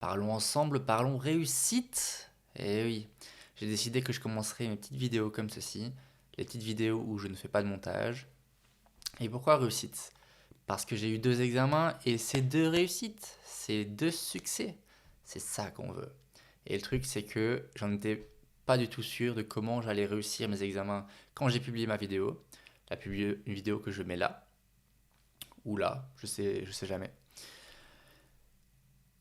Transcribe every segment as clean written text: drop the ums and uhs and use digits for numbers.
Parlons ensemble, parlons réussite. Eh oui, j'ai décidé que je commencerai mes petites vidéos comme ceci, les petites vidéos où je ne fais pas de montage. Et pourquoi réussite? Parce que j'ai eu 2 examens et c'est 2 réussites, c'est 2 succès. C'est ça qu'on veut. Et le truc, c'est que j'en étais pas du tout sûr de comment j'allais réussir mes examens quand j'ai publié ma vidéo. J'ai publié une vidéo que je mets là, ou là, je sais jamais.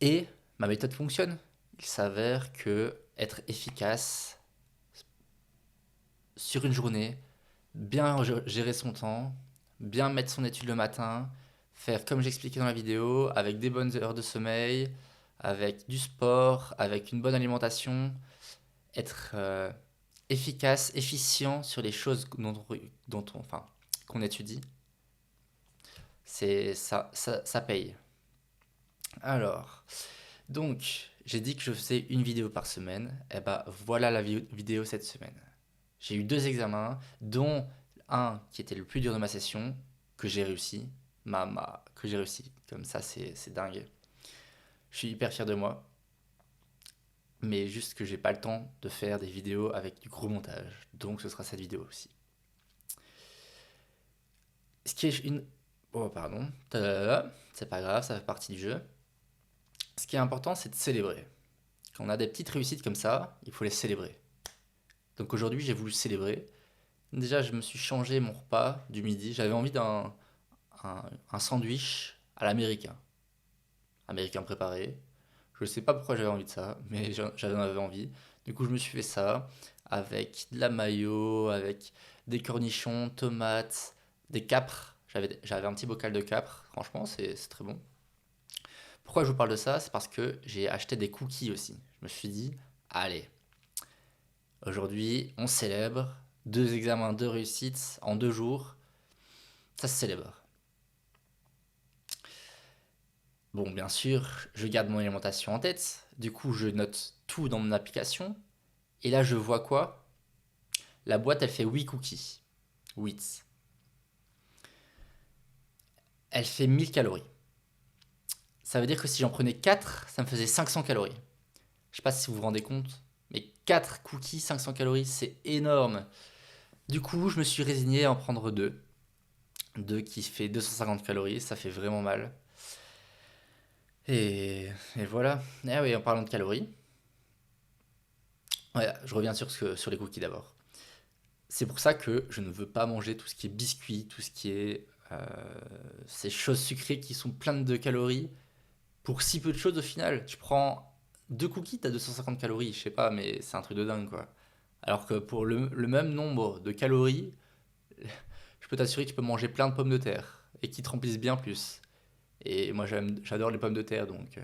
Et ma méthode fonctionne. Il s'avère que être efficace sur une journée, bien gérer son temps, bien mettre son étude le matin, faire comme j'expliquais dans la vidéo, avec des bonnes heures de sommeil, avec du sport, avec une bonne alimentation, être efficace, efficient sur les choses enfin, qu'on étudie, c'est ça paye. Alors, donc, j'ai dit que je faisais une vidéo par semaine. Et bah voilà la vidéo cette semaine. J'ai eu 2 examens, dont un qui était le plus dur de ma session, que j'ai réussi. Que j'ai réussi. Comme ça, c'est dingue. Je suis hyper fier de moi. Mais juste que j'ai pas le temps de faire des vidéos avec du gros montage. Donc ce sera cette vidéo aussi. Ce qui est une... Oh pardon. Tadadada. C'est pas grave, ça fait partie du jeu. Ce qui est important, c'est de célébrer. Quand on a des petites réussites comme ça, il faut les célébrer. Donc aujourd'hui, j'ai voulu célébrer. Déjà, je me suis changé mon repas du midi. J'avais envie d'un sandwich à l'américain. Américain préparé. Je ne sais pas pourquoi j'avais envie de ça, mais j'avais envie. Du coup, je me suis fait ça avec de la mayo, avec des cornichons, tomates, des capres. J'avais un petit bocal de capres. Franchement, c'est très bon. Pourquoi je vous parle de ça? C'est parce que j'ai acheté des cookies aussi. Je me suis dit, allez, aujourd'hui, on célèbre 2 examens, 2 réussites en 2 jours. Ça se célèbre. Bon, bien sûr, je garde mon alimentation en tête. Du coup, je note tout dans mon application. Et là, je vois quoi? La boîte, elle fait 8 cookies. 8. Elle fait 1000 calories. Ça veut dire que si j'en prenais 4, ça me faisait 500 calories. Je sais pas si vous vous rendez compte, mais 4 cookies, 500 calories, c'est énorme. Du coup, je me suis résigné à en prendre 2. 2 qui fait 250 calories, ça fait vraiment mal. Et voilà. Ah oui, en parlant de calories, ouais, je reviens sur les cookies d'abord. C'est pour ça que je ne veux pas manger tout ce qui est biscuits, tout ce qui est ces choses sucrées qui sont pleines de calories pour si peu de choses au final. Tu prends 2 cookies, t'as 250 calories, je sais pas, mais c'est un truc de dingue quoi. Alors que pour le même nombre de calories, je peux t'assurer que tu peux manger plein de pommes de terre et qui te remplissent bien plus. Et moi j'adore les pommes de terre donc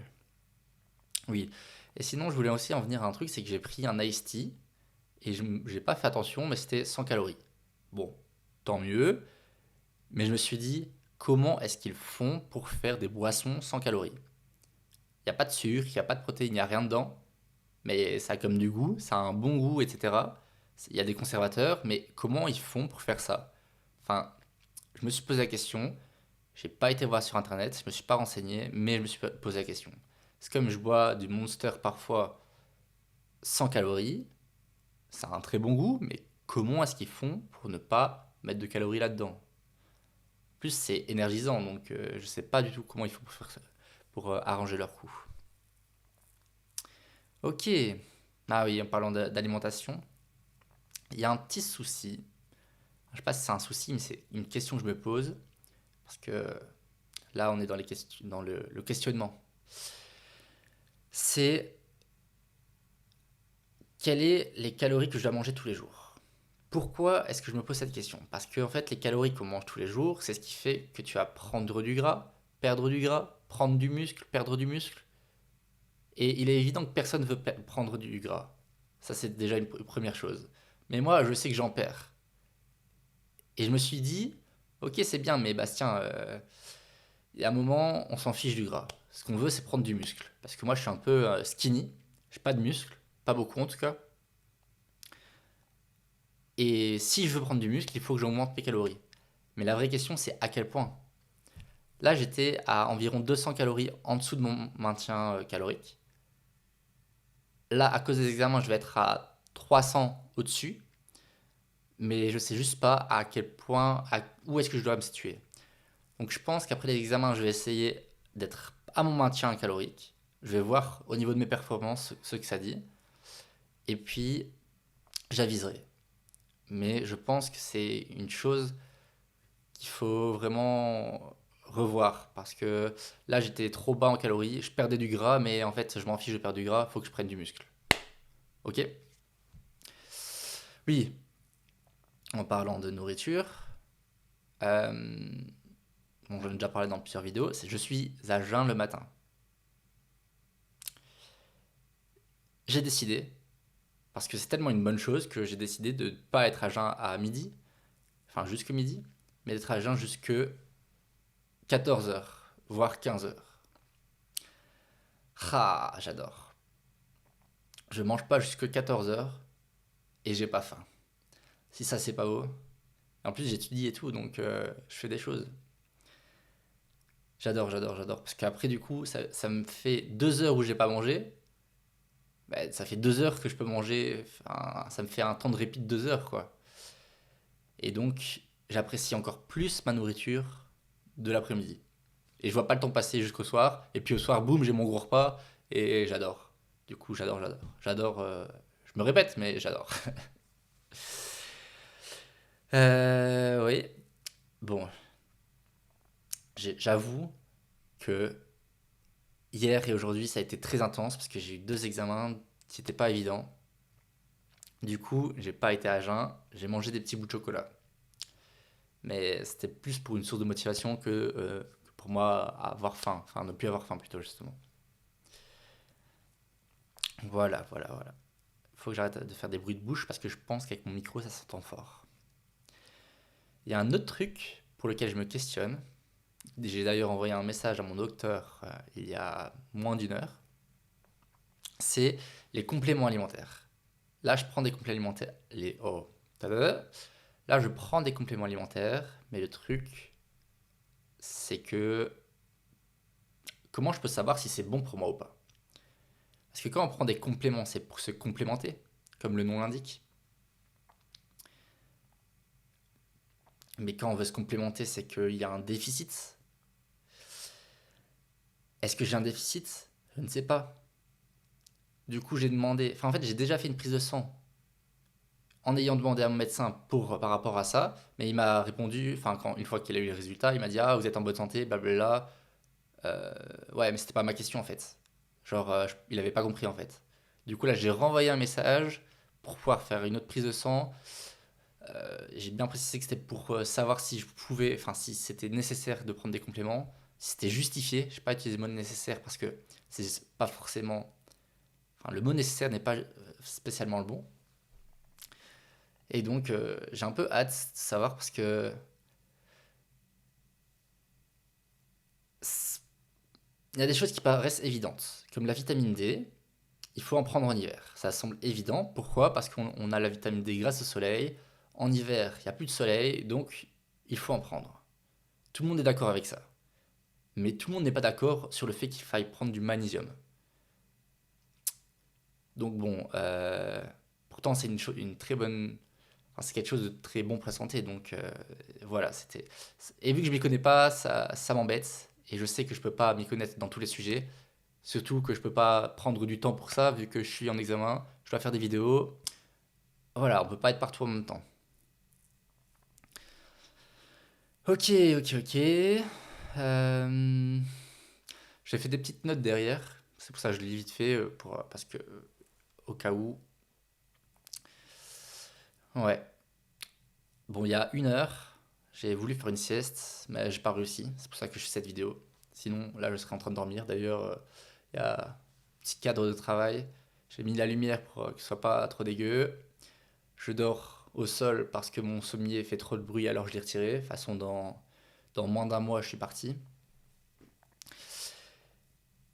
oui. Et sinon, je voulais aussi en venir à un truc, c'est que j'ai pris un iced tea et j'ai pas fait attention, mais c'était 100 calories. Bon, tant mieux, mais je me suis dit, comment est-ce qu'ils font pour faire des boissons sans calories? Il n'y a pas de sucre, il n'y a pas de protéines, il n'y a rien dedans, mais ça a comme du goût, ça a un bon goût, etc. Il y a des conservateurs, mais comment ils font pour faire ça? Enfin, je me suis posé la question, j'ai pas été voir sur internet, je me suis pas renseigné, mais je me suis posé la question. C'est comme je bois du Monster parfois sans calories, ça a un très bon goût, mais comment est-ce qu'ils font pour ne pas mettre de calories là-dedans? En plus, c'est énergisant, donc je sais pas du tout comment ils font pour faire ça, pour arranger leur coup. Ok. Ah oui, en parlant d'alimentation, il y a un petit souci. Je sais pas si c'est un souci, mais c'est une question que je me pose. Parce que là, on est dans, dans le questionnement. C'est quelles sont les calories que je dois manger tous les jours? Pourquoi est-ce que je me pose cette question? Parce que en fait, les calories qu'on mange tous les jours, c'est ce qui fait que tu vas prendre du gras, perdre du gras, prendre du muscle, perdre du muscle. Et il est évident que personne ne veut prendre du gras. Ça, c'est déjà une première chose. Mais moi, je sais que j'en perds. Et je me suis dit, ok, c'est bien, mais Bastien, il y a un moment, on s'en fiche du gras. Ce qu'on veut, c'est prendre du muscle. Parce que moi, je suis un peu skinny. J'ai pas de muscle. Pas beaucoup, en tout cas. Et si je veux prendre du muscle, il faut que j'augmente mes calories. Mais la vraie question, c'est à quel point? Là, j'étais à environ 200 calories en dessous de mon maintien calorique. Là, à cause des examens, je vais être à 300 au-dessus, mais je sais juste pas à quel point, où est-ce que je dois me situer. Donc je pense qu'après les examens, je vais essayer d'être à mon maintien calorique. Je vais voir au niveau de mes performances ce que ça dit. Et puis, j'aviserai. Mais je pense que c'est une chose qu'il faut vraiment revoir. Parce que là, j'étais trop bas en calories. Je perdais du gras, mais en fait, je m'en fiche de perdre du gras. Il faut que je prenne du muscle. Ok? Oui, en parlant de nourriture, euh, bon, j'en ai déjà parlé dans plusieurs vidéos, c'est je suis à jeun le matin. J'ai décidé, parce que c'est tellement une bonne chose que j'ai décidé de ne pas être à jeun à midi, enfin jusque midi, mais d'être à jeun jusque 14 heures, voire 15 heures. Ah, j'adore. Je mange pas jusque 14 heures et j'ai pas faim. Si ça c'est pas beau. En plus j'étudie et tout, donc je fais des choses. J'adore, j'adore, j'adore. Parce qu'après du coup, ça me fait 2 heures où j'ai pas mangé. Bah, ça fait 2 heures que je peux manger. Enfin, ça me fait un temps de répit de 2 heures, quoi. Et donc, j'apprécie encore plus ma nourriture de l'après-midi. Et je vois pas le temps passer jusqu'au soir. Et puis au soir, boum, j'ai mon gros repas. Et j'adore. Du coup, j'adore, j'adore. J'adore. Je me répète, mais j'adore. Oui. Bon, j'avoue que hier et aujourd'hui, ça a été très intense parce que j'ai eu 2 examens qui n'étaient pas évidents. Du coup, j'ai pas été à jeun. J'ai mangé des petits bouts de chocolat. Mais c'était plus pour une source de motivation que pour moi avoir faim. Enfin, ne plus avoir faim plutôt, justement. Voilà, voilà, voilà. Faut que j'arrête de faire des bruits de bouche parce que je pense qu'avec mon micro, ça s'entend fort. Il y a un autre truc pour lequel je me questionne. J'ai d'ailleurs envoyé un message à mon docteur il y a moins d'une heure. C'est les compléments alimentaires. Là, je prends des compléments alimentaires. Là, je prends des compléments alimentaires, mais le truc, c'est que comment je peux savoir si c'est bon pour moi ou pas? Parce que quand on prend des compléments, c'est pour se complémenter, comme le nom l'indique. Mais quand on veut se complémenter, c'est qu'il y a un déficit. Est-ce que j'ai un déficit? Je ne sais pas. Du coup, j'ai demandé. Enfin, en fait, j'ai déjà fait une prise de sang en ayant demandé à mon médecin par rapport à ça. Mais il m'a répondu, enfin, une fois qu'il a eu les résultats, il m'a dit: Ah, vous êtes en bonne santé, blablabla. Ouais, mais c'était pas ma question en fait. Genre, il avait pas compris en fait. Du coup, là, j'ai renvoyé un message pour pouvoir faire une autre prise de sang. J'ai bien précisé que c'était pour savoir si je pouvais, enfin si c'était nécessaire de prendre des compléments, si c'était justifié. Je n'ai pas utilisé le mot nécessaire parce que c'est pas forcément, enfin le mot nécessaire n'est pas spécialement le bon. Et donc j'ai un peu hâte de savoir parce que il y a des choses qui paraissent évidentes, comme la vitamine D. Il faut en prendre en hiver. Ça semble évident. Pourquoi? Parce qu'on a la vitamine D grâce au soleil. En hiver, il n'y a plus de soleil, donc il faut en prendre. Tout le monde est d'accord avec ça. Mais tout le monde n'est pas d'accord sur le fait qu'il faille prendre du magnésium. Donc bon, pourtant c'est une très bonne, enfin, c'est quelque chose de très bon pour la santé. Donc voilà, c'était. Et vu que je m'y connais pas, ça m'embête. Et je sais que je peux pas m'y connaître dans tous les sujets. Surtout que je peux pas prendre du temps pour ça, vu que je suis en examen, je dois faire des vidéos. Voilà, on peut pas être partout en même temps. Ok, ok, ok. J'ai fait des petites notes derrière. C'est pour ça que je lis vite fait, parce que au cas où. Ouais. Bon, il y a 1 heure, j'ai voulu faire une sieste, mais j'ai pas réussi. C'est pour ça que je fais cette vidéo. Sinon, là, je serais en train de dormir. D'ailleurs, il y a un petit cadre de travail. J'ai mis la lumière pour que ce soit pas trop dégueu. Je dors au sol parce que mon sommier fait trop de bruit, alors je l'ai retiré. De toute façon, dans moins d'un mois, je suis parti.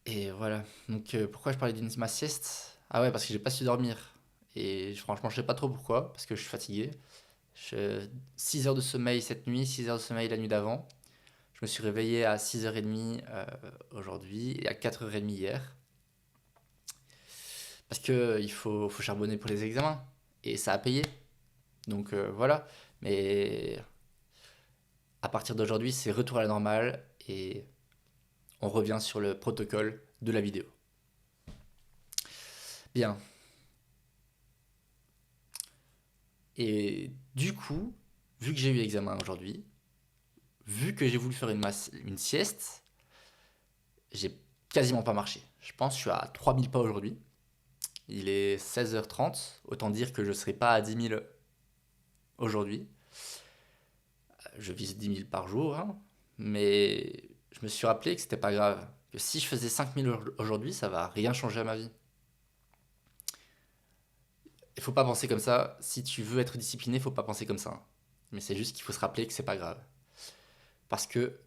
Et voilà. Donc, pourquoi je parlais d'une ma sieste? Ah ouais, parce que j'ai pas su dormir. Et franchement, je sais pas trop pourquoi, parce que je suis fatigué. 6 heures de sommeil cette nuit, 6 heures de sommeil la nuit d'avant. Je me suis réveillé à 6h30 aujourd'hui et à 4h30 hier. Parce que faut charbonner pour les examens. Et ça a payé. Donc voilà. Mais à partir d'aujourd'hui, c'est retour à la normale et on revient sur le protocole de la vidéo. Bien. Et du coup, vu que j'ai eu l'examen aujourd'hui, vu que j'ai voulu faire une sieste, j'ai quasiment pas marché. Je pense que je suis à 3000 pas aujourd'hui. Il est 16h30. Autant dire que je ne serai pas à 10 000 aujourd'hui. Je vise 10 000 par jour, hein. Mais je me suis rappelé que c'était pas grave. Que si je faisais 5000 aujourd'hui, ça va rien changer à ma vie. Il faut pas penser comme ça. Si tu veux être discipliné, faut pas penser comme ça. Mais c'est juste qu'il faut se rappeler que c'est pas grave. Parce que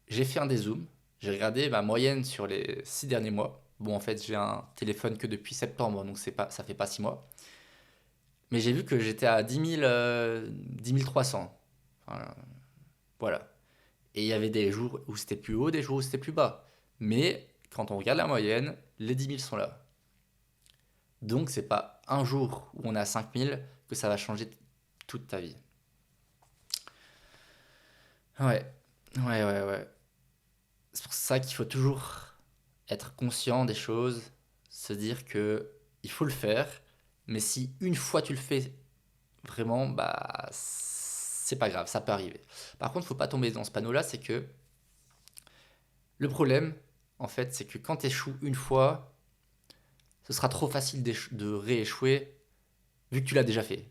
j'ai fait un dézoom, j'ai regardé ma moyenne sur les 6 derniers mois. Bon, en fait, j'ai un téléphone que depuis septembre, donc ça fait pas 6 mois. Mais j'ai vu que j'étais à 10 300. Enfin, voilà. Et il y avait des jours où c'était plus haut, des jours où c'était plus bas. Mais quand on regarde la moyenne, les 10 000 sont là. Donc c'est pas un jour où on a 5000 que ça va changer toute ta vie. Ouais, ouais. C'est pour ça qu'il faut toujours être conscient des choses, se dire que il faut le faire, mais si une fois tu le fais vraiment, bah c'est pas grave, ça peut arriver. Par contre, faut pas tomber dans ce panneau-là, c'est que le problème, en fait, c'est que quand tu échoues une fois, ce sera trop facile de rééchouer vu que tu l'as déjà fait.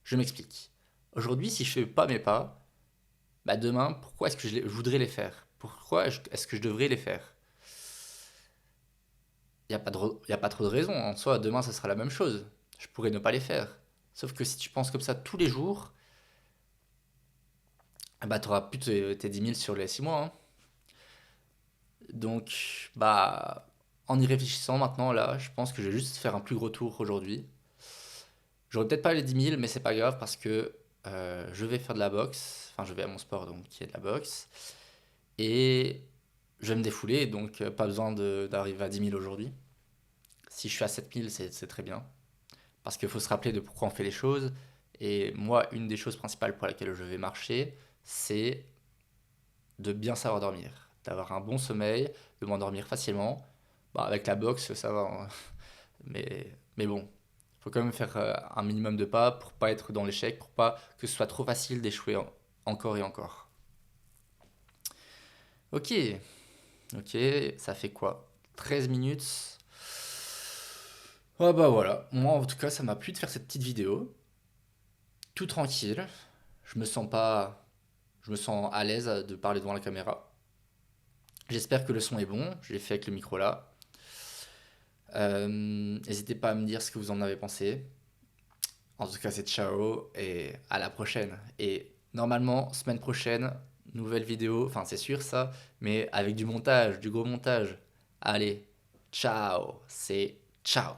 Je m'explique. Aujourd'hui, si je fais pas mes pas, bah demain, pourquoi est-ce que je voudrais les faire? Pourquoi est-ce que je devrais les faire? Il y a pas trop de raison. En soi, demain, ce sera la même chose. Je pourrais ne pas les faire. Sauf que si tu penses comme ça tous les jours, bah, tu auras plus tes 10 000 sur les 6 mois, hein. Donc, bah, en y réfléchissant maintenant, là, je pense que je vais juste faire un plus gros tour aujourd'hui. J'aurai peut-être pas les 10 000, mais c'est pas grave parce que je vais faire de la boxe. Enfin, je vais à mon sport, donc qui est de la boxe. Et je vais me défouler, donc pas besoin d'arriver à 10 000 aujourd'hui. Si je suis à 7 000, c'est très bien. Parce qu'il faut se rappeler de pourquoi on fait les choses. Et moi, une des choses principales pour laquelle je vais marcher, c'est de bien savoir dormir. D'avoir un bon sommeil, de m'endormir facilement. Bah, avec la boxe, ça va, hein. Mais bon, il faut quand même faire un minimum de pas pour pas être dans l'échec, pour pas que ce soit trop facile d'échouer encore et encore. Ok, ok, ça fait quoi? 13 minutes. Ah bah voilà, moi en tout cas ça m'a plu de faire cette petite vidéo. Tout tranquille. Je me sens pas. Je me sens à l'aise de parler devant la caméra. J'espère que le son est bon. Je l'ai fait avec le micro là. N'hésitez pas à me dire ce que vous en avez pensé. En tout cas, c'est ciao et à la prochaine. Et normalement, semaine prochaine, nouvelle vidéo. Enfin, c'est sûr ça, mais avec du montage, du gros montage. Allez, ciao, c'est ciao.